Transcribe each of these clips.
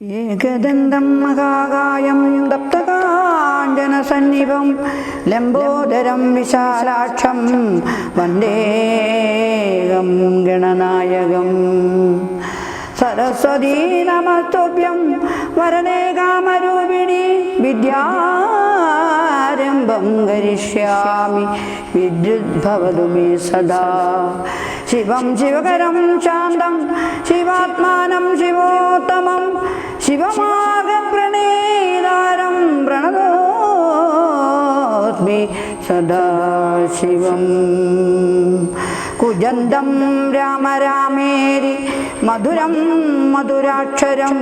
ഏകദന്തം മഹാകായം തപ്തകാഞ്ചനസന്നിഭം ലംബോദരം വിശാലാക്ഷം വന്ദേഹം ഗണനായകം. സരസ്വതീ നമസ്തുഭ്യം വരദേ കാമരൂപിണി വിദ്യാരംഭം കരിഷ്യാമി വിദ്യുദ്ഭവതു may സദാ. ശിവം ശിവകരം ശാന്തം ശിവാത്മാനം ശിവോത്തമം ശിവമാർഗപ്രണീതാരം പ്രണതോസ്മി സദാശിവം. കുജന്തം രാമ രാമേരി മധുരം മധുരാക്ഷരം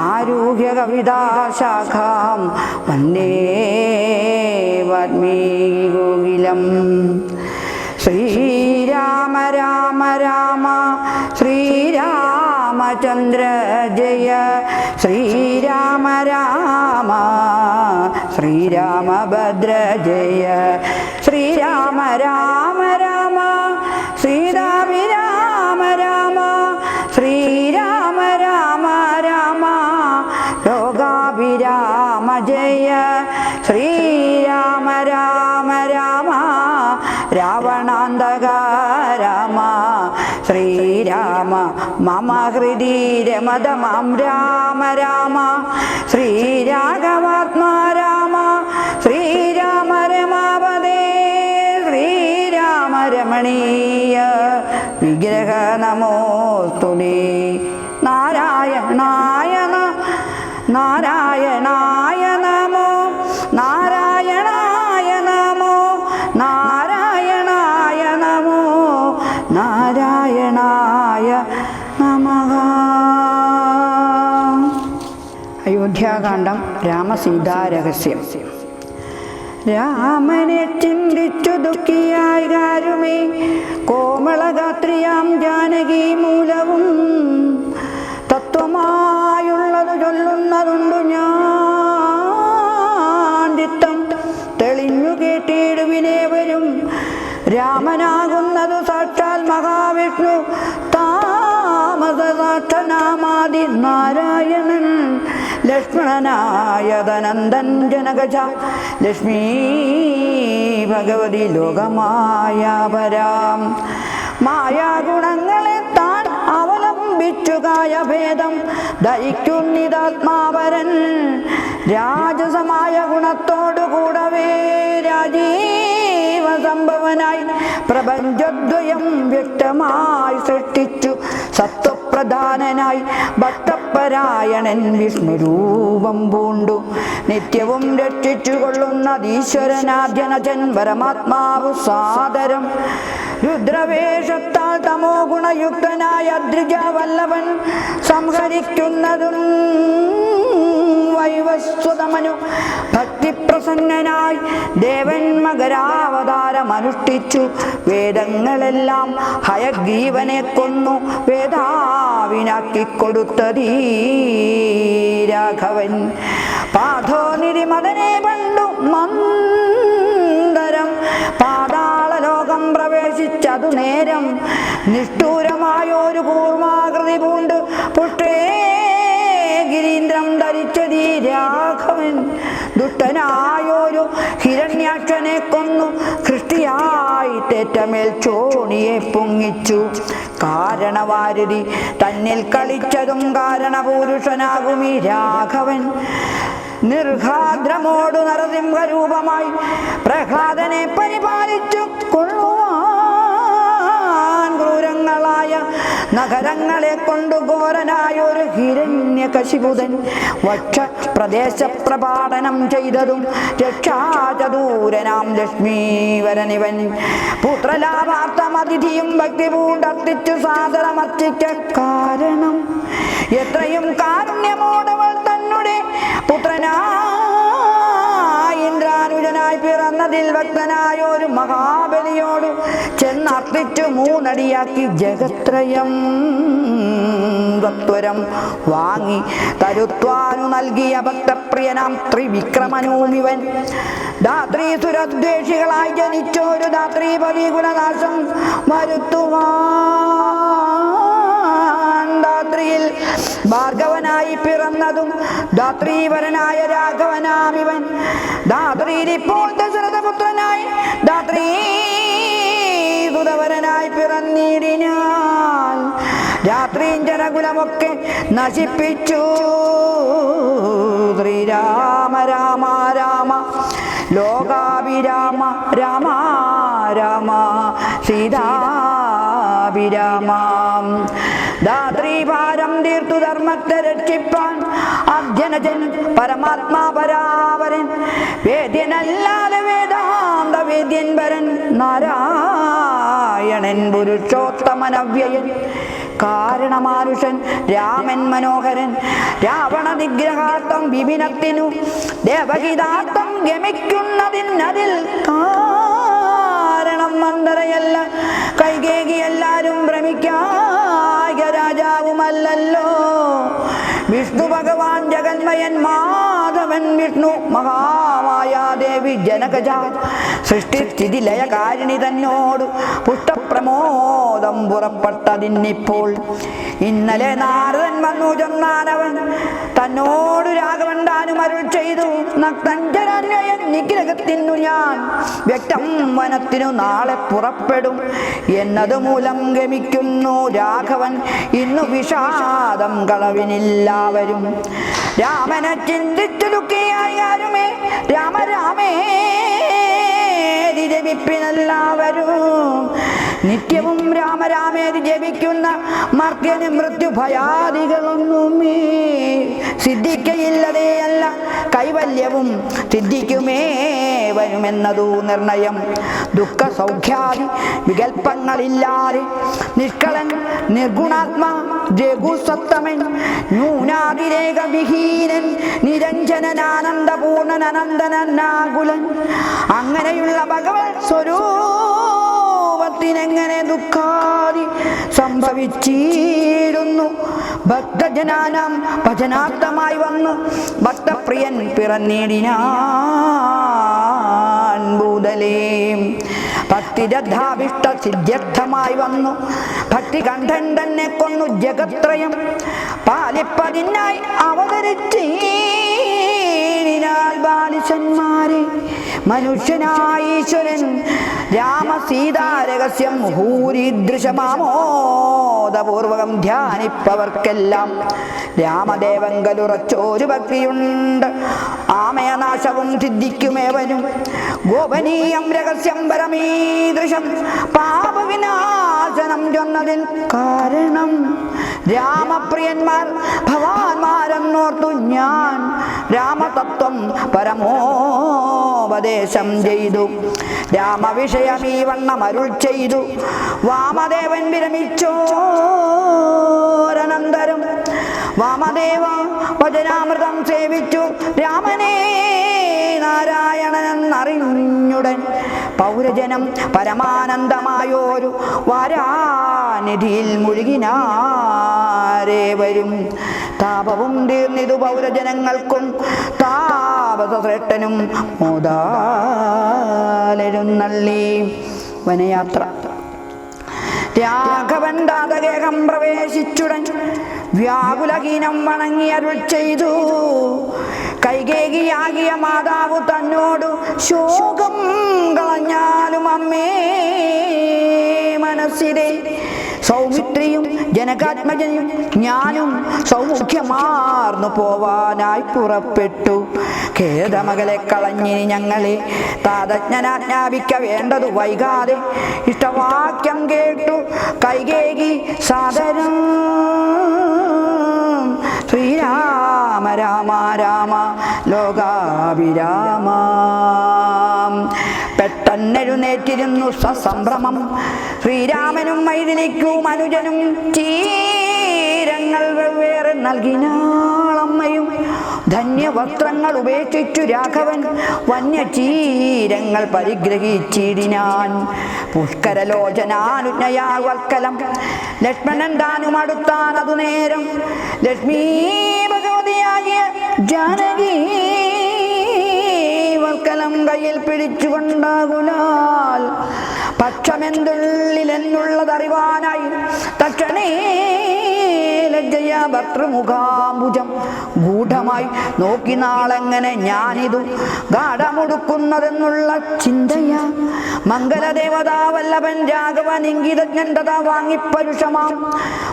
ആരുഹ്യ കവിതാശാഖാം വന്ദേ വാൽമീകികോകിലം. ശ്രീരാമ രാമ രാമ ശ്രീരാമചന്ദ്ര ജയ ശ്രീരാമ രാമ ശ്രീരാമഭദ്ര ജയ ശ്രീരാമ രാമ രാമ ശ്രീരാമ രാമ ശ്രീരാമ രാമ രാമ ലോകാഭിരാമ ജയ ശ്രീരാമ രാമ രാമ രാവണാന്തക രാമ ശ്രീരാമ മമ ഹൃദി രമത മാം രാമ രാമ ശ്രീരാഘവാത്മാ രാമ ശ്രീരാമ രമാപദേ ശ്രീരാമ രമണീയ വിഗ്രഹ നമോസ്തുതേ. നാരായണായ നാരായണായ നമോ നാരായണായ നമോ നാരായണായ നമോ നാരായണായ നമഃ. അയോധ്യാകാന്ഡം രാമസീതാരഹസ്യം. രാമനെ ചിന്തിച്ചു ദുഃഖിയായി കാരുമേ കോമളഗാത്രിയാം ജാനകി മൂലവും തത്വമായുള്ളത് ചൊല്ലുന്നതുണ്ടു ഞാൻ ചിത്തം തെളിഞ്ഞു കേട്ടിടുവിനേവരും. രാമനാകുന്നതു സാക്ഷാൽ മഹാവിഷ്ണു താമസസാക്ഷനാമാദി നാരായണൻ ലക്ഷ്മണനായ ധനന്ദൻ ജനകജ ലക്ഷ്മീ ഭഗവതി ലോകമായാപരാം. മായാഗുണങ്ങളെ താൻ അവലംബിച്ചു കായഭേദം ധരിക്കുന്നിതാത്മാവരൻ. രാജസമായ ഗുണത്തോടുകൂടവേ രാജീവ സംഭവനായി പ്രപഞ്ചദ്വയം വ്യക്തമായി സൃഷ്ടിച്ചു സത്വപ്രധാനനായി ഭക്തപരായണൻ വിഷ്ണുരൂപം പൂണ്ടു നിത്യവും രക്ഷിച്ചു കൊള്ളുന്നതീശ്വരനാദ്യനജൻ പരമാത്മാവു സാദരം. രുദ്രവേഷത്താൽ തമോ ഗുണയുക്തനായ അദ്രിജവല്ലഭൻ സംഹരിക്കുന്നതും വൈവസ്വതമനു ഭക്തിപ്രസന്നനായി ദേവൻ മകരാവതാരമനുഷ്ഠിച്ചു. വേദങ്ങളെല്ലാം ഹയഗ്രീവനെ കൊന്നു വേദാവിനാക്കിക്കൊടുത്തതീ രാഘവൻ. പാഥോനിരിമദനെ പണ്ടു മന്ദരം പാതാളലോകം പ്രവേശിച്ചതു നേരം നിഷ്ഠൂരമായൊരു കൂർമാകൃതി പൂണ്ട് പുഷ്ടേ ഗിരീന്ദ്രം ധരിച്ചതീ രാഘവൻ. ദുഷ്ടനായൊരു ഹിരണ്യാക്ഷനെ കൊന്നു സൃഷ്ടിയായി തേറ്റമേൽ ചോണിയെ പൊങ്ങിച്ചു. കാരണവാരുതി തന്നിൽ കളിച്ചതും കാരണപുരുഷനാകുമീ രാഘവൻ. നിർഘാദ്രമോടു നരസിംഹരൂപമായി പ്രഹ്ലാദനെ പരിപാലിച്ചു കൊള്ളുവാൻ ക്രൂരങ്ങളായ നഗരങ്ങളെ കൊണ്ടു ഘോരനായൊരു ഹിരണ്യകശിപുതൻ വക്ഷ പ്രദേശ പ്രപാടനം ചെയ്തതും രക്ഷാചതൂരനാം ലക്ഷ്മീവരനിവൻ. പുത്രലാഭാർത്ഥമതിഥിയും ഭക്തി പൂണ്ടർത്തിച്ചു സാദരമർച്ചിച്ച കാരണം എത്രയും കാരുണ്യമോടവൾ തന്നെ പുത്രനായി ഇന്ദ്രാനുജനായി പിറന്നതിൽ ഭക്തനായൊരു മഹാബലിയോടു ചെന്നർപ്പിച്ചു മൂന്നടിയാക്കി ജഗത്രയം സത്വരം വാങ്ങി തരുത്വാനു നൽകിയ ഭക്തപ്രിയനാം ത്രിവിക്രമനൂമിവൻ. ധാത്രീസുരദ്വേഷികളായി ജനിച്ചൊരു ധാത്രീപതി ഗുണനാശം വരുത്തുവാൻ ധാത്രിയിൽ ഭാർഗവ രാഘവനായി പിറന്നതും ധാത്രീവരനായ രാഘവനാമിവൻ. ധാത്രിയിലിപ്പോൾ ദശരഥപുത്രനായി ധാത്രീസുതവരനായി പിറന്നിടിനാൽ രാത്രീഞ്ചരകുലമൊക്കെ നശിപ്പിച്ചു. ശ്രീരാമ രാമ രാമ ലോകാഭിരാമ രാമ രാമ സീതാഭിരാമ. ധാത്രീഭാരം തീർത്തു ധർമ്മത്തെ രക്ഷിപ്പാൻ അർജനജൻ പരമാത്മാ പരാവരൻ. വേദ്യനല്ലാതെ വേദാന്ത വേദ്യൻ വരൻ നാരായണൻ പുരുഷോത്തമനവ്യയൻ. കാരണമാനുഷൻ രാമൻ മനോഹരൻ. രാവണ നിഗ്രഹാർത്ഥം വിപിനത്തിനു ദേവഹിതാർത്ഥം ഗമിക്കുന്നതിനതിൽ കാരണം മന്ദരയല്ല കൈകേകി എല്ലാരും ഭ്രമിക്കായ രാജാവുമല്ലല്ലോ. വിഷ്ണു ഭഗവാൻ ജഗന്മയൻ മാധവൻ വിഷ്ണു മഹാമായാദേവി ജനകജ സൃഷ്ടിസ്ഥിതി ലയകാരിണി തന്നോട് പുഷ്ടപ്രമോദം പുറപ്പെട്ടതിന്നിപ്പോൾ. ഇന്നലെ നാരദൻ വന്നു ചെന്നാനവൻ തന്നോട് രാഘവൻ താനും അരുൾ ചെയ്തു. നക്തഞ്ജരന്വയൻ നിഗ്രഹത്തിനു ഞാൻ വ്യക്തം വനത്തിനു നാളെ പുറപ്പെടും എന്നത് മൂലം ഗമിക്കുന്നു രാഘവൻ ഇന്നു വിഷാദം കളവിനില്ലാവരും. രാമനെ ചിന്തിച്ചു ദുഃഖിയായാലുമേ രാമ രാമേ ജപിപ്പിനെല്ലാവരും. നിത്യവും രാമരാമേതി ജപിക്കുന്ന മർത്യന് മൃത്യുഭയാദികളൊന്നുമേ സിദ്ധിക്കയില്ലതേയല്ല കൈവല്യവും സിദ്ധിക്കുമേ വരുമെന്നതു നിർണയം. ദുഃഖ സൗഖ്യാദി വികൽപ്പങ്ങളില്ലാതെ നിഷ്കളൻ നിർഗുണാത്മാ രഘുസത്തമൻ ന്യൂനാതിരേക വിഹീനൻ നിരഞ്ജനനാനന്ദപൂർണൻ അനന്തനാകുലൻ. അങ്ങനെയുള്ള ഭഗവത് സ്വരൂപത്തിനെങ്ങനെ ദുഃഖാദി സംഭവിച്ചിരുന്നു. ഭക്തജനാനാം ഭജനാർത്ഥമായി വന്ന് ഭക്തപ്രിയൻ പിറന്നിടിനാൻ ഭൂതലേ. ഭക്തിരദ്ധാഭിഷ്ട സിദ്ധ്യർത്ഥമായി വന്നു ഭക്തികണ്ഠൻ തന്നെ കൊന്നു ജഗത്രയം പാലിപ്പതിനായി അവതരിച്ചീനാൽ ബാലിശന്മാരെ. മനുഷ്യനായ ഈശ്വരൻ രാമസീതാരഹസ്യം മുഹൂരിദൃശമാമോദപൂർവകം ധ്യാനിപ്പവർക്കെല്ലാം രാമദേവങ്കലുറച്ചോരു ഭക്തിയുണ്ട്. ആമയനാശവും സിദ്ധിക്കുമേവനും ഗോപനീയം രഹസ്യം പരമീദൃശം പാപവിനാശനം ചൊന്നതിൽ കാരണം രാമപ്രിയന്മാർ ഭവാന്മാരെന്നോർത്തു ഞാൻ രാമതത്വം പരമോപദേശം ചെയ്തു. രാമവിഷയമീ വണ്ണം അരുൾ ചെയ്തു. വാമദേവൻ വിരമിച്ചോരനന്തരം വാമദേവ വചനാമൃതം സേവിച്ചു രാമനെ നാരായണനെന്നറിഞ്ഞുടൻ പൗരജനം പരമാനന്ദമായോരു വാരാനിധിയിൽ മുഴുകിനാരേവരും. താപവും തീർന്നിതു പൗരജനങ്ങൾക്കും താപസശ്രേഷ്ഠനും മോദാലെഴുന്നള്ളി. വനയാത്ര. രാഘവൻ ദാതകേഹം പ്രവേശിച്ചുടൻ വ്യാകുലഹീനം വണങ്ങി അരുൾ ചെയ്തു. കൈകേകിയാകിയ മാതാവ് തന്നോടു ശോകം കളഞ്ഞാലും അമ്മേ മനസ്സിലെ സൗമിത്രിയും ജനകാത്മജനും ഞാനും സൗമുഖ്യമാർന്നു പോവാനായി പുറപ്പെട്ടു. ഖേദമകളെ കളഞ്ഞിനി ഞങ്ങളെ താതജ്ഞനാജ്ഞാപിക്ക വേണ്ടതു വൈകാതെ. ഇഷ്ടവാക്യം കേട്ടു കൈകേകി സാദരം ശ്രീരാമ രാമ രാമ ലോകാഭിരാമ. പെട്ടെന്നെഴുന്നേറ്റിരുന്നു സസംഭ്രമം ശ്രീരാമനും മൈഥിലിക്കും അനുജനും. ചീരങ്ങൾ വെവ്വേറെ നൽകിനാളമ്മയും ധന്യവസ്ത്രങ്ങൾ ഉപേക്ഷിച്ചു രാഘവൻ വന്യചീരങ്ങൾ പരിഗ്രഹിച്ചിടിനാൻ. പുഷ്കരലോചനാനുജ്ഞയാ വൽക്കലം ലക്ഷ്മണൻ താനും അടുത്താൻ അതു നേരം. ലക്ഷ്മീ ഭഗവതിയാകിയ ജാനകി വൽക്കലം കയ്യിൽ പിടിച്ചുകൊണ്ടാകുലാൽ പക്ഷമെന്തുള്ളിലെന്നുള്ളതറിവാനായി തക്ഷണേ ലജ്ജ ജയ ഭർത്തൃമുഖാംബുജം ഗൂഢമായി നോക്കി നാളെങ്ങനെ ഞാനിതു ഗാഠമുടുക്കുന്നതെന്നുള്ള ചിന്തയാ മംഗലദേവതാവല്ലഭൻ രാഘവൻ ഇംഗിതജ്ഞൻ തഥാ വാങ്ങിപ്പരുഷമാം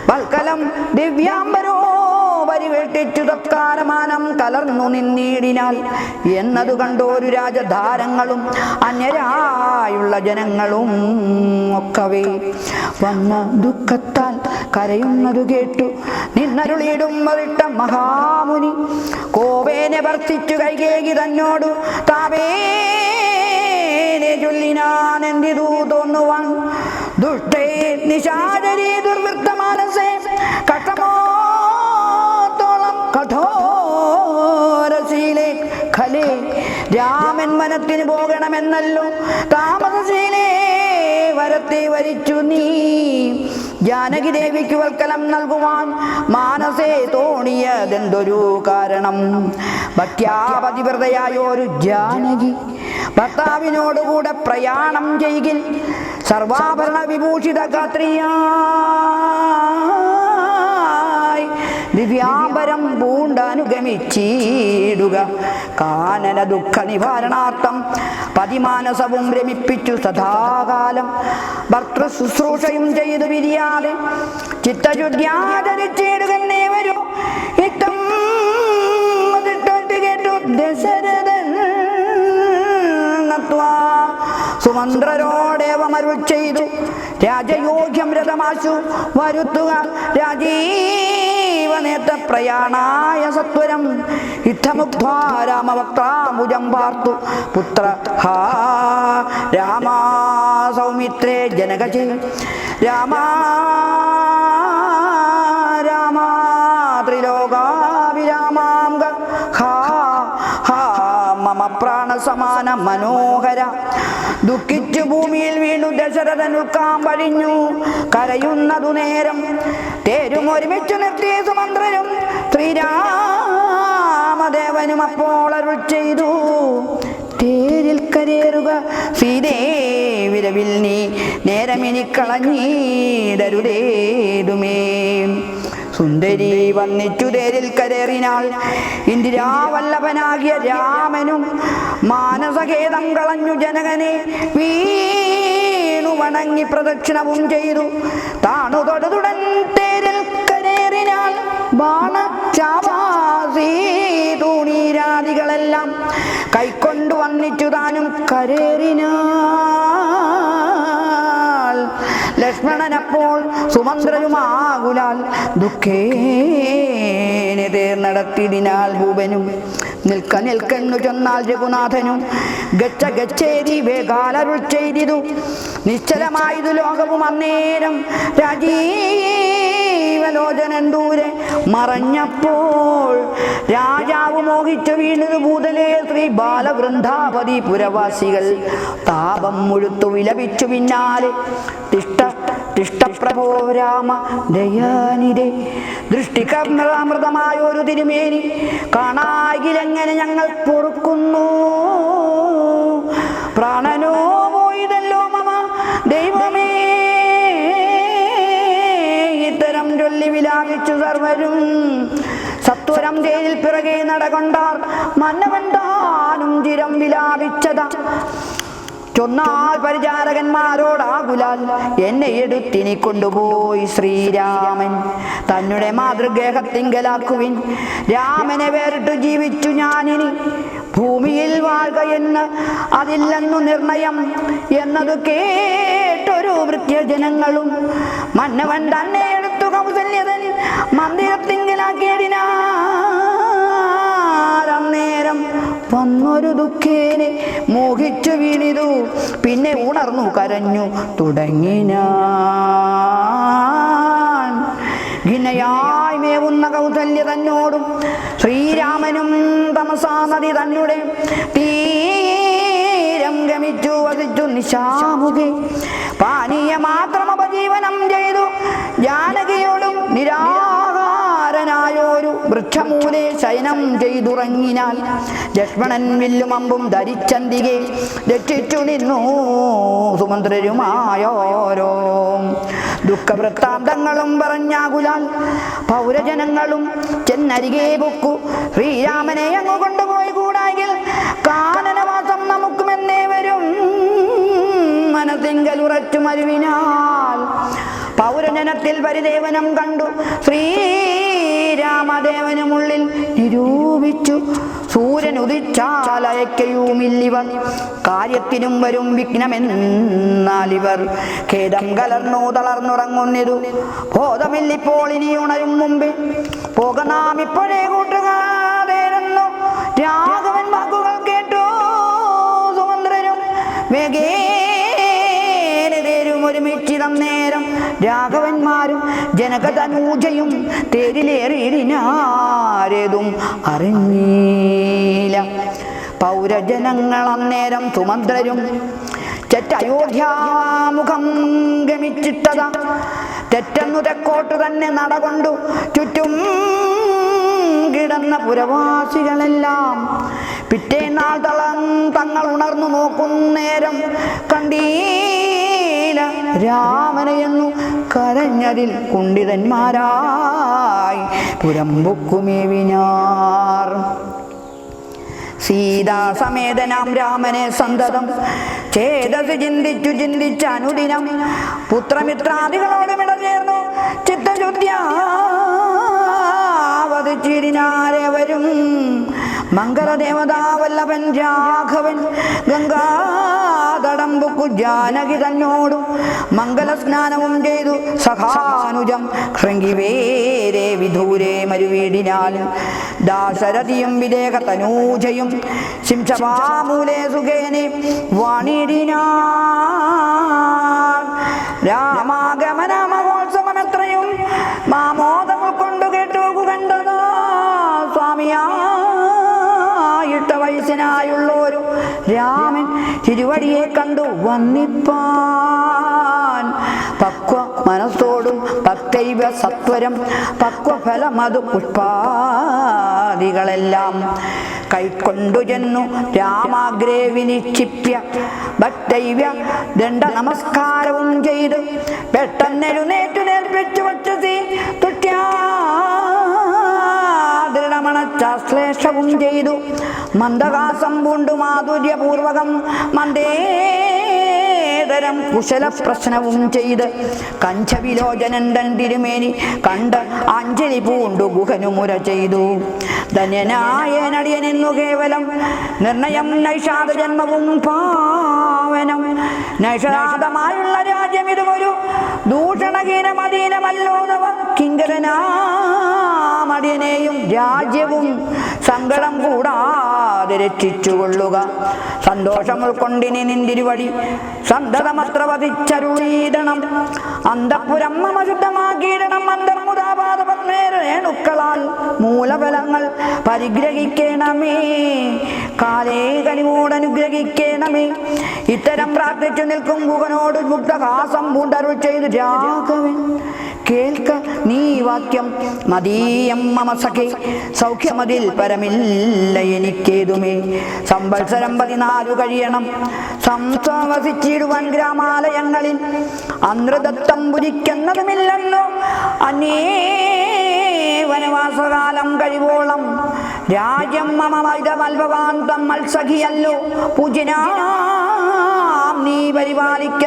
വൽക്കലം ദിവ്യാംബരോ പരിവേട്ടിച്ചു തത്കാരമാനം കലർന്നു നിന്നീടിനാൽ എന്നതു കണ്ടോരു രാജധാരങ്ങളും അന്യരായുള്ള ജനങ്ങളും ഒക്കവേ വന്ന ദുഃഖത്താൽ കരയുന്നതു കേട്ടു നിന്നരുളിയിടും വരിട്ട മഹാമുനി കോവേനെ വർത്തിച്ചു കൈകേകി തന്നോടു താവേനെ ചൊല്ലിനാനെന്തിതു തോന്നുവാൻ ദുഷ്ടേ നിശാചരീ ദുർവൃത്തമാനസേ കഷ്ടമോത്തോളം കഠോരശീലേ ഖലേ രാമൻ വനത്തിന് പോകണമെന്നല്ലോ താമസശീലേ വരത്തെ വരിച്ചു നീ ജാനകി ദേവിക്ക് വൽക്കലം നൽകുവാൻ മാനസേ തോണിയതെന്തൊരു കാരണം ഭക്യാപതിവ്രതയായൊരു ജാനകി ഭർത്താവിനോടുകൂടെ പ്രയാണം ചെയ്യിൽ സർവാഭരണ വിഭൂഷിത ഗാത്രിയായി ദിവ്യാംബരം പൂണ്ടനുഗമിച്ചിടുക കാനന ദുഃഖ നിവാരണാർത്ഥം പതിമാനസവും രമിപ്പിച്ചു സദാകാലം ഭർത്തൃ ശുശ്രൂഷയും ചെയ്തു പിരിയാതെ ചിത്തശുദ്ധ്യാചരിച്ചിടുകന്നേ വരൂ ഇത്തം കേട്ടു ദശരഥൻ സുമന്ത്രരോടേവമരുൾ ചെയ്തു രാജയോഗ്യം രഥമാശു വരുത്തുക രാജീവനേത്ര പ്രയാണായ സത്വരം യുദ്ധമുക്ത്വാ രാമവക്താംബുജം പാർത്തു പുത്ര ഹാ രാമാ സൗമിത്രേ ജനകജേ രാമാ രാമാ ത്രിലോകാവിരാമാം ഹാ ഹാ മമ പ്രാണസമാന മനോഹര ദുഃഖിച്ചു ഭൂമിയിൽ വീണു ദശരഥൻ ഉൾക്കാൻ കഴിഞ്ഞു കരയുന്നതു നേരം തേരും ഒരുമിച്ചു നിർത്തി സുമന്ത്രരും ശ്രീരാമദേവനും അപ്പോൾ അരുൾ ചെയ്തു തേരിൽ കരേറുക സീതേ വിരവിൽ നീ നേരമിനി കളഞ്ഞീടരുതേതുമേ സുന്ദരി വന്നിച്ചു തേരിൽ കരേറിനാൾ ഇന്ദിരാവല്ലഭനാകിയ രാമനും മാനസഖേദം കളഞ്ഞു ജനകനെ വീണു വണങ്ങി പ്രദക്ഷിണവും ചെയ്തു താണു തൊടുതുടൻ തേരിൽ കരേറിനാൾ ബാണ ചാവാസീ തൂണീരാദികളെല്ലാം കൈക്കൊണ്ടു വന്നിച്ചു താനും കരേറിനാൾ ലക്ഷ്മണനപ്പോൾ സുമന്ത്രരുമാകുലാൽ ദുഃഖേനെ തേർന്നടത്തിടിനാൽ ഭൂപനും നിൽക്കണ്ണു ചൊന്നാൽ രഘുനാഥനും ഗച്ഛ ഗച്ഛേതി വേഗാലരുൾ ചെയ്തിതു നിശ്ചലമായതു ലോകവും അന്നേരം രാജീവലോചനൻ ദൂരെ മറഞ്ഞപ്പോൾ രാജാവ് മോഹിച്ചു വീണതു ഭൂതലേ ശ്രീ ബാലവൃന്ദാവതി പുരവാസികൾ താപം മുഴുത്തു വിലപിച്ചു പിന്നാലെ തിഷ്ടപ്രഭോ രാമ ദയാനിധേ ദൃഷ്ടികർമ്മൃതമായൊരു തിരുമേനി കാണാകിലെങ്ങനെ ഞങ്ങൾ പൊറുക്കുന്നു പ്രാണനോ പോയതല്ലോ മമ ദൈവമേ ഇത്തരം ചൊല്ലി വിലാപിച്ചു സർവരും സത്വരം തേരിൽ പിറകെ നടകൊണ്ടാർ മന്നവണ്ടാനും ചിരം വിലാപിച്ചതാ ചൊന്നാൽ പരിചാരകന്മാരോടാകുലാൽ എന്നെ എടുത്തിനി കൊണ്ടുപോയി ശ്രീരാമൻ തന്നെ മാതൃഗേഹത്തിങ്കലാക്കുവിൻ രാമനെ വേറിട്ടു ജീവിച്ചു ഞാനിനി ഭൂമിയിൽ വാഴുക എന്ന് അതില്ലെന്നു നിർണയം എന്നതു കേട്ടൊരു വൃത്യജനങ്ങളും മന്നവൻ തന്നെ എടുത്തു കൗസല്യതൻ മന്ദിരത്തിങ്കലാക്കിയതിനാരം വന്നൊരു ദുഃഖേനെ മോഹിച്ചു വീണിതു പിന്നെ ഉണർന്നു കരഞ്ഞു തുടങ്ങിനാൻ ഘിനയായി മേവുന്ന കൗസല്യ തന്നോടും ശ്രീരാമനും തമസാ നദി തന്നെ തീരം ഗമിച്ചു വസിച്ചു നിശാമുഖി പാനീയ മാത്രം ഉപജീവനം ചെയ്തു ജാനകിയോടും നിരാഹാരനായോരു വൃക്ഷമൂലെ ശയനം ചെയ്തുറങ്ങിനാൽ ലക്ഷ്മണൻ വില്ലും അമ്പും ധരിച്ചന്തികെ രക്ഷിച്ചു നിന്നു സുമന്ത്രരുമായോരോ ദുഃഖവൃത്താന്തങ്ങളും പറഞ്ഞാകുലാൽ പൗരജനങ്ങളും ചെന്നരികെ പൊക്കു ശ്രീരാമനെ അങ്ങ് കൊണ്ടുപോയി കൂടായെങ്കിൽ കാനനവാസം നമുക്കുമെന്നേ വരും മനസ്സിങ്കൽ ഉറച്ചു മരുവിനാൽ പൗരജനത്തിൽ പരിദേവനം കണ്ടു ശ്രീരാമദേവനുമുള്ളിൽ നിരൂപിച്ചു സൂര്യൻ ഉദിച്ചാലയക്കയുമില്ലിവർ കാര്യത്തിനും വരും വിഘ്നമെന്നാലിവർ ഖേദം കലർന്നു തളർന്നുറങ്ങുന്നിതു ബോധമില്ലിപ്പോൾ ഇനി ഉണരും മുമ്പേ പോക നാം ഇപ്പോഴേ കൂട്ടുകാരെന്നു രാഘവൻ വാക്കുകൾ കേട്ടു സുമന്ത്രനും ഒരുമിച്ചിടം നേരം രാഘവന്മാരും ജനകതനൂജയും തേരിലേറിയിടിനാരേതും അറിഞ്ഞീല പൗരജനങ്ങൾ അന്നേരം സുമന്ത്രരും അയോധ്യാമുഖം ഗമിച്ചിട്ടതാ തെറ്റെന്നു തെക്കോട്ട് തന്നെ നടകൊണ്ടു ചുറ്റും കിടന്ന പുരവാസികളെല്ലാം പിറ്റേന്നാൾ തങ്ങൾ ഉണർന്നു നോക്കുന്നേരം കണ്ടീല രാമനെയെന്നു കരഞ്ഞതിൽ കുണ്ഠിതന്മാരായി പുരമ്പുക്കുമേവിനാർ സീതാസമേതനാം രാമനെ സന്തതം ചേതസ് ചിന്തിച്ചു അനുദിനം പുത്രമിത്രാദികളോടും ഇടചേർന്നു ചിത്തശുദ്ധ്യാവതിച്ചിടിനാരവരും മംഗളദേവതാവല്ലഭൻ രാഘവൻ ഗംഗാതടമ്പുക്കു ജാനകി തന്നോടും മംഗളസ്നാനവും ചെയ്തു സഖാനുജം ശൃംഗിവേരേ വിധൂരേ മരുവീടിനാൽ ദാശരഥിയും വിദേഹ തനൂജയും ശിംശവാമൂലേ സുഖേനെ വാണിടിനാൾ രാമാഗമനമഹോത്സവമെത്രയും മാമോദം കൊണ്ടു കേട്ടു കണ്ടതാ സ്വാമിയായിട്ട വയസ്സിനായുള്ളൊരു രാമൻ തിരുവടിയെ കണ്ടു വന്നിപ്പാൻ പക്വ മനസ്സോടും ഭക്തൈവ സത്വരം പക്വഫലമതു പുഷ്പാദികളെല്ലാം കൈക്കൊണ്ടു ചെന്നു രാമാഗ്രേ വിനിക്ഷിപ്യ ഭക്തൈവ്യ ദണ്ഡ നമസ്കാരവും ചെയ്ത് പെട്ടെന്നെഴുന്നേറ്റു നേർപ്പിച്ചു വച്ചതി ദൃഢമണച്ചാശ്ലേഷവും ചെയ്തു മന്ദഹാസം പൂണ്ടു മാധുര്യപൂർവകം മന്ദേതരം കുശല പ്രശ്നവും ചെയ്ത് കഞ്ചവിലോചനൻ തൻ തിരുമേനി കണ്ട് അഞ്ജലി പൂണ്ടു ഗുഹനുമുര ചെയ്തു ധന്യനായ നടിയനെന്നു കേവലം നിർണയം നൈഷാദ ജന്മവും പാവനം നൈഷാദമായുള്ള രാജ്യം ഇതുമൊരു ദൂഷണഹീനമധീനമല്ലോ നവ കിങ്കരനാമടിയനെയും രാജ്യവും സങ്കടം കൂടാതെ രക്ഷിച്ചുകൊള്ളുക സന്തോഷം ഉൾക്കൊണ്ടിനി നിന്തിരുവടി സന്തതമത്ര വധിച്ചരുളീടണം അന്തഃപുരം മമ ശുദ്ധമാക്കിയിടണം അന്തർമുദാപാദപത്മേണുക്കളാൽ മൂലഫലങ്ങൾ പരിഗ്രഹിക്കണമേ കാലേ കനിവോടനുഗ്രഹിക്കണമേ ഇത്തരം പ്രാർത്ഥിച്ചു നിൽക്കും ഗുഹനോട് മുക്തഹാസം പൂണ്ടരുൾ ചെയ്തു രാഘവൻ കേൾക്ക നീ വാക്യം മദീയം മമ സഖേ സൗഖ്യമതിൽ പരമില്ല എനിക്കേതുമേ സംവത്സരം 14 കഴിയണം സംവസിച്ചിടുവാൻ ഗ്രാമാലയങ്ങളിൽ അനൃതത്വം പുരിക്കുന്നതുമില്ലല്ലോ അന്യേ വനവാസകാലം കഴിവോളം രാജ്യം മമ വൈദമൽഭവാൻ തമ്മൽ സഖിയല്ലോ പൂജ്യനാം നീ പരിപാലിക്ക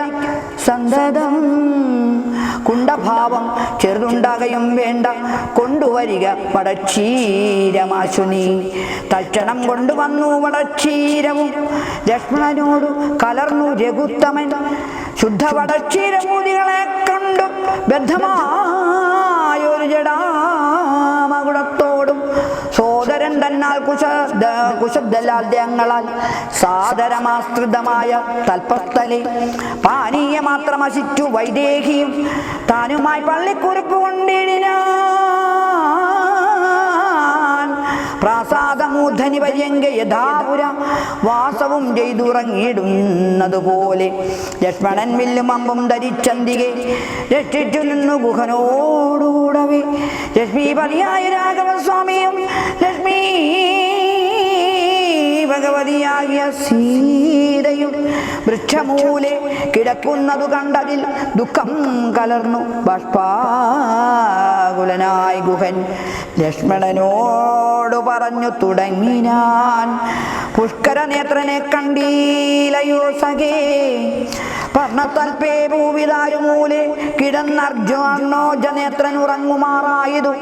സന്തതം കുണ്ടഭാവം ചെറുതുണ്ടാകയും വേണ്ട കൊണ്ടുവരിക വടക്ഷീരമാശു നീ തൽക്ഷണം കൊണ്ടുവന്നു വടക്ഷീരവും ലക്ഷ്മണനോടു കലർന്നു രഘുത്തമൻ ശുദ്ധ വടക്ഷീരമൂതികളെ കണ്ടു ബദ്ധമായൊരു ജടാമകുടത്തോടും സോദരൻ തന്നാൽ കുശബ്ദലാദ്യങ്ങളാൽ സാദരമാസ്തൃതമായ തൽപ്പസ്ഥലെ പാനീയ മാത്രം അശിച്ചു വൈദേഹിയും താനുമായി പള്ളിക്കുറിപ്പ് കൊണ്ടിടിനാൻ പ്രാസാദമൂർധനി പര്യങ്ക യഥാപുര വാസവും ചെയ്തുറങ്ങിയിടുന്നതുപോലെ ലക്ഷ്മണൻ വില്ലും അമ്പും ധരിച്ചന്തികെ രക്ഷിച്ചു നിന്നു ഗുഹനോടുകൂടവേ ലക്ഷ്മീപതിയായ രാഘവസ്വാമിയും ലക്ഷ്മീ ഭഗവതിയാകിയ സീതയും വൃക്ഷമൂലെ കിടക്കുന്നതു കണ്ടതിൽ ദുഃഖം കലർന്നു ബാഷ്പാകുലനായി ഗുഹൻ ലക്ഷ്മണനോട് പറഞ്ഞു തുടങ്ങിനാൻ. പുഷ്കര നേത്രനെ കണ്ടീലയോ സഖേ, പർണതൽപേ ഭൂവിതാരുമൂലെ കിടന്നർജുനോജനേത്രൻ ഉറങ്ങുമാറായതു.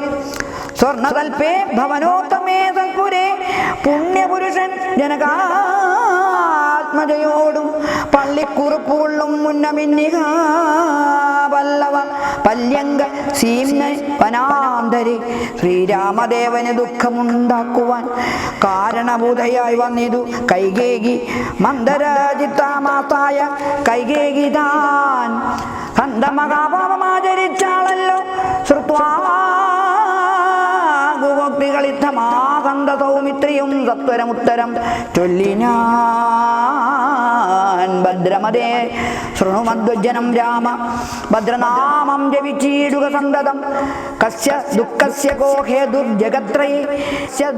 സ്വർണതൽപേ ഭവനോത്തമേ സൽപുരേ പുണ്യപുരുഷൻ ജനകാത്മജയോടും പള്ളിക്കുറുപ്പുകൊള്ളും മുന്നമിന്നിക പല്ലവ പല്യങ്ക സീംന വനാന്തരെ ശ്രീരാമദേവന് ദുഃഖമുണ്ടാക്കുവാൻ കാരണഭൂതയായി വന്നിതു കൈകേകി. മന്ദരചിത്താമാസായ കൈകേകി താൻ കന്ധമകാപാപമാചരിച്ചാളല്ലോ ശ്രുത്വാ ളിത്തമാകന്ത സൗമിത്രിയും സത്വരമുത്തരം ചൊല്ലിനാൻ. ഭദ്രമതേ ശൃണുമദ്വജനം രാമ ഭദ്രനാമം ജപിച്ചിടുക സന്തതം. കസ്യ ദുഃഖസ്യ കോ ഹേതുർജഗത്രയേ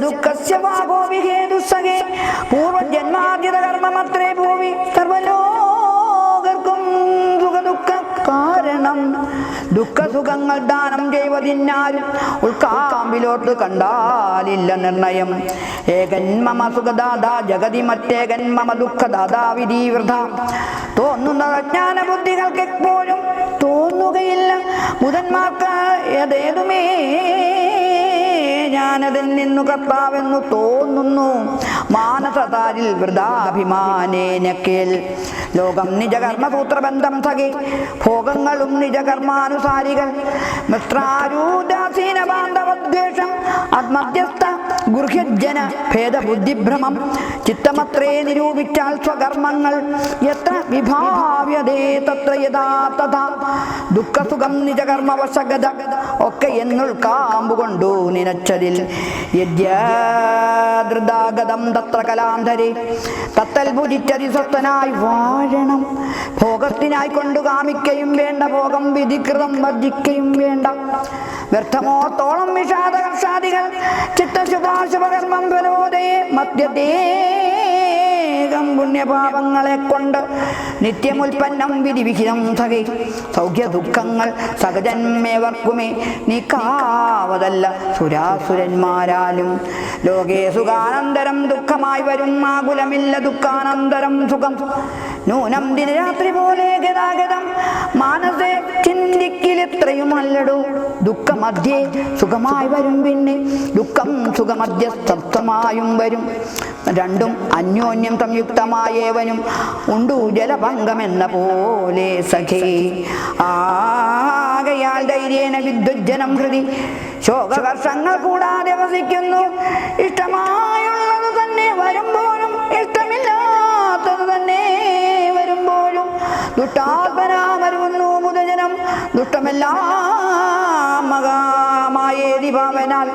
ദുഃഖസ്യ വാഗോ വിഹേതുസ്സഖേ പൂർവജന്മാർജിത കർമ്മമത്രേ ഭൂവി സർവലോകർക്കും സുഖദുഃഖ കാരണം. ദുഃഖസുഖങ്ങൾ ദാനം ചെയ്വതിന്നാരും ഉൾക്കാമ്പിലോട്ട് കണ്ടാലില്ല നിർണയം. ഏകൻ മമ സുഖദാദാ ജഗതി മറ്റേകൻ മമ ദുഃഖദാദാ വിധിവൃത. തോന്നുന്ന അജ്ഞാന ബുദ്ധികൾക്ക് എപ്പോഴും തോന്നുകയില്ല ബുധന്മാർക്ക് ഏതേതുമേ ഞാനതിൽ നിന്നു കർത്താവെന്നു തോന്നുന്നു. മാനസതാരിൽ വൃഥാഭിമാനേനക്കേൽ ലോകം നിജകർമ്മസൂത്രബന്ധം സഖേ ഭോഗങ്ങളും നിജകർമാനുസാരികൾ. മിത്രാരൂദാസീന ബാന്ധവദ്വേഷം ആത്മധ്യസ്ഥ ഗൃഹ്യജന ഭേദബുദ്ധിഭ്രമം ചിത്തമത്രേ നിരൂപിച്ചാൽ സ്വകർമ്മങ്ങൾ എത്ര വിഭാവ്യതേ തത്ര യഥാ തഥാ. ദുഃഖസുഖം നിജകർമ്മവശഗത ഒക്കെ എന്നുൾക്കാമ്പുകൊണ്ടു നിനച്ചതിൽ യദ്യാഗതം തത്ര കലാന്തരേ തത്തൽ ഭുജിച്ചതിസ്വസ്ഥനായി വാഴണം. ഭോഗത്തിനായി കൊണ്ടു കാമിക്കയും വേണ്ട ഭോഗം വിധികൃതം വർജിക്കയും വേണ്ട. വ്യർത്ഥമോത്തോളം വിഷാദകർഷാദികൾ ചിത്തശുഭാശുഭകർമ്മം ഫലോദയെ മധ്യതേകം പുണ്യപാപങ്ങളെ കൊണ്ട് നിത്യമുൽപ്പന്നം വിധിവിഹിതം സഖേ. സൗഖ്യ ദുഃഖങ്ങൾ സഹജന്മേവർക്കുമേ നീക്കാവതല്ല സുരാസുരന്മാരാലും. ലോകേ സുഖാനന്തരം ദുഃഖമായി വരും ആകുലമില്ല ദുഃഖാനന്തരം സുഖം. നൂനം ദിനരാത്രി പോലെ ഗതാഗതം മാനസേ ചിന്തിക്കിലെത്രയുമല്ലടോ. ദുഃഖമധ്യേ സുഖമായി വരും പിന്നെ ദുഃഖം സുഖമധ്യസ്ഥമായും വരും. രണ്ടും അന്യോന്യം സംയുക്തമായേവനും ഉണ്ടു ജലഭംഗമെന്ന പോലെ സഖേ. ആകയാൽ ധൈര്യേന വിദ്വജ്ജനം ഹൃദി ശോകകർഷങ്ങൾ കൂടാതെ വസിക്കുന്നു. ഇഷ്ടമായുള്ളത് തന്നെ വരുമ്പോഴും ഇഷ്ടമില്ലാത്തത് തന്നെ വരുമ്പോഴും ദുഷ്ടാത്മനാമരുന്നു മുതജനം. ദുഷ്ടമെല്ലാം മകാമായേതി ഭാവനാൽ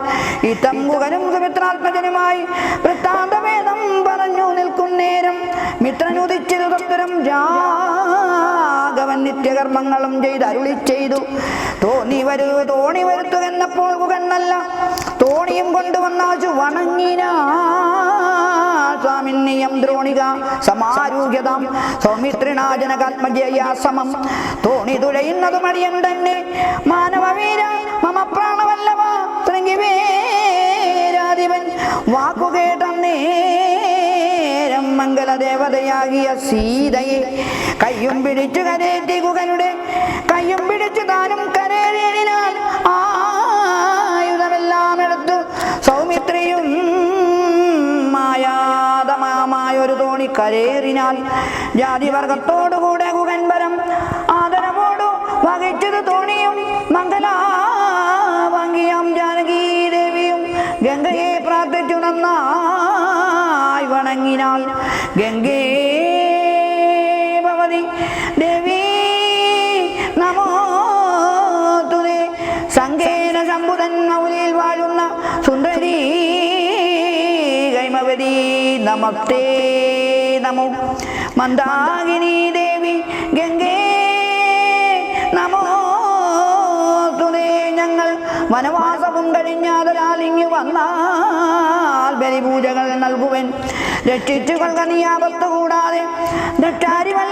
ഇത്തം ഗുഹനും സുമിത്രാത്മജനുമായി വൃത്താന്തഭേദം പറഞ്ഞു നിൽക്കുന്നേരം മിത്രനുദിച്ചത് തത്വരം രാഘവൻ നിത്യകർമ്മങ്ങളും ചെയ്ത് അരുളി ചെയ്തു. തോണി വരുത്തുകെന്നപ്പോൾ ഗുഹന്നല്ല തോണിയും കൊണ്ടുവന്നാച്ചു വണങ്ങിനാ. സ്വാമിന്യം ദ്രോണിക സമാരൂഹ്യതാം സൗമിത്രിണാജനകാത്മജയാ സമം. തോണി തുഴയുന്നതു മടിയൻ തന്നെ മാനവവീര മമ പ്രാണവല്ലവ ശൃംഗിവേരാധിപൻ വാക്കുകേട്ടന്നേരം മംഗലദേവതയാകിയ സീതയെ കയ്യും പിടിച്ചു കരേറ്റി ഗുഹനുടെ കയ്യും പിടിച്ചു താനും കരേറിയതിനാൽ ആയുധമെല്ലാം എടുത്തു സൗമിത്രിയും മായാതമായൊരു തോണി കരേറിനാൽ ജാതിവർഗത്തോടുകൂടെ ഗുഹൻപരം ആദരവോടു വഹിച്ചത് തോണിയും മംഗലാഭംഗിയാം ജാനകീദേവിയും ഗംഗയെ പ്രാർത്ഥിച്ചു നന്നായി വണങ്ങിനാൽ. ഗംഗേ ഭവതി ദേവി നമോ തുതേ സംഗേന ശംഭുതൻ മൗലിയിൽ വാഴുന്ന സുന്ദരീ കൈമവതി നമസ്തേ നമോ. മന്ദാകിനി ദേവി ഗംഗേ നമോ തുതേ. ഞങ്ങൾ വനവാസവും കഴിഞ്ഞാതരാലിങ്ങു ബലിപൂജകൾ നൽകുവൻ. രക്ഷിച്ചുകൾ കനിയാപത്ത് കൂടാതെ ദട്ടാരിവല്ല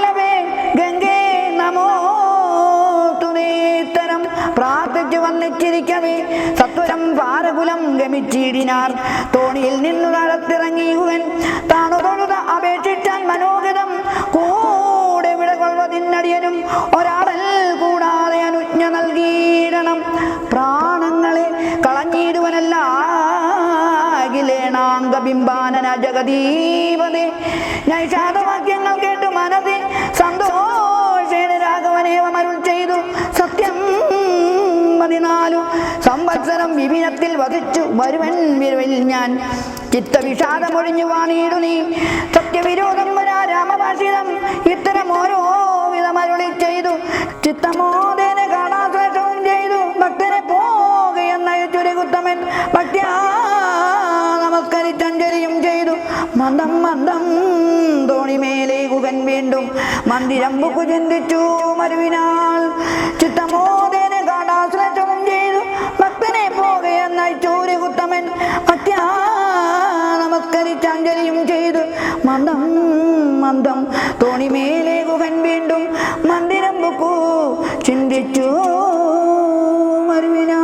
വർണ്ണിച്ചിരിക്കവേ സത്വരം പാരകുലം ഗമിച്ചിടിനാർ. തോണിയിൽ നിന്നു നടത്തിറങ്ങി ഗുഹൻ താണു തൊഴുത അപേക്ഷിച്ചാൻ മനോഗതം. കൂടെ വിടകൊള്ളുവതിന്നടിയനും ഒരാളൽ കൂടാതെ അനുജ്ഞ നൽകിയിടണം. പ്രാണങ്ങളെ കളഞ്ഞിടുവനല്ല ാംഗബിംബാനന ജഗദീപതേ. നൈഷാദവാക്യങ്ങൾ കേട്ടു മനസ്സി സന്തോഷേന രാഘവനേവമരുൾ ചെയ്തു. സത്യം 14 സംവത്സരം വിപിനത്തിൽ വധിച്ചു വരുവൻ വിരവിൽ ഞാൻ. ചിത്തവിഷാദമൊഴിഞ്ഞു വാണിയിടു നീ. സത്യവിരോധം വരാ രാമഭാഷിതം ഇത്തരം ഓരോ വിധമരുളി ചെയ്തു. ചിത്തമോദേന കാണാശ്ലേഷവും ചെയ്തു. ഭക്തനെ പോകയെന്നയച്ചുരകുത്തമൻ ഭക്ത്യാ നമസ്കരിച്ചഞ്ജലിയും ചെയ്തു. മന്ദം മന്ദം തോണിമേലെ ഗുഹൻ വീണ്ടും മന്ദിരമ്പുക്കു ചിന്തിച്ചു മരുവിനാൾ. ചിത്തമോദേന കാണാശ്ലേഷവും ചെയ്തു. ഭക്തനെ പോകയെന്നയച്ചുരകുത്തമൻ ഭക്ത്യാ നമസ്കരിച്ചഞ്ജലിയും ചെയ്തു. മന്ദം മന്ദം തോണിമേലെ ഗുഹൻ വീണ്ടും മന്ദിരമ്പുക്കു ചിന്തിച്ചു മരുവിനാൻ.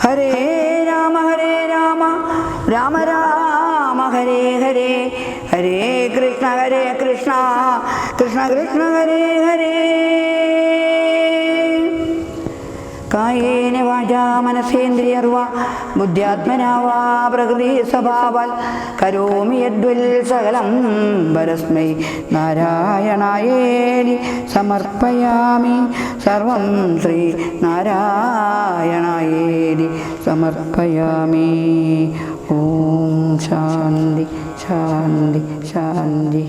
ഹരേ രാമ രാമ രാമ ഹരേ ഹരേ, ഹരേ കൃഷ്ണ കൃഷ്ണ കൃഷ്ണ ഹരേ ഹരേ. കായേന വാചാ മനസേന്ദ്രിയർവാ ബുദ്ധ്യാത്മനാ വാ പ്രകൃതി സ്വഭാവാൽ കരോമി യദ്വൽ സകലം പരസ്മൈ നാരായണായേതി സമർപ്പയാമി. സർവം ശ്രീ നാരായണായേതി സമർപ്പയാമി. ഓം ശാന്തി ശാന്തി ശാന്തി.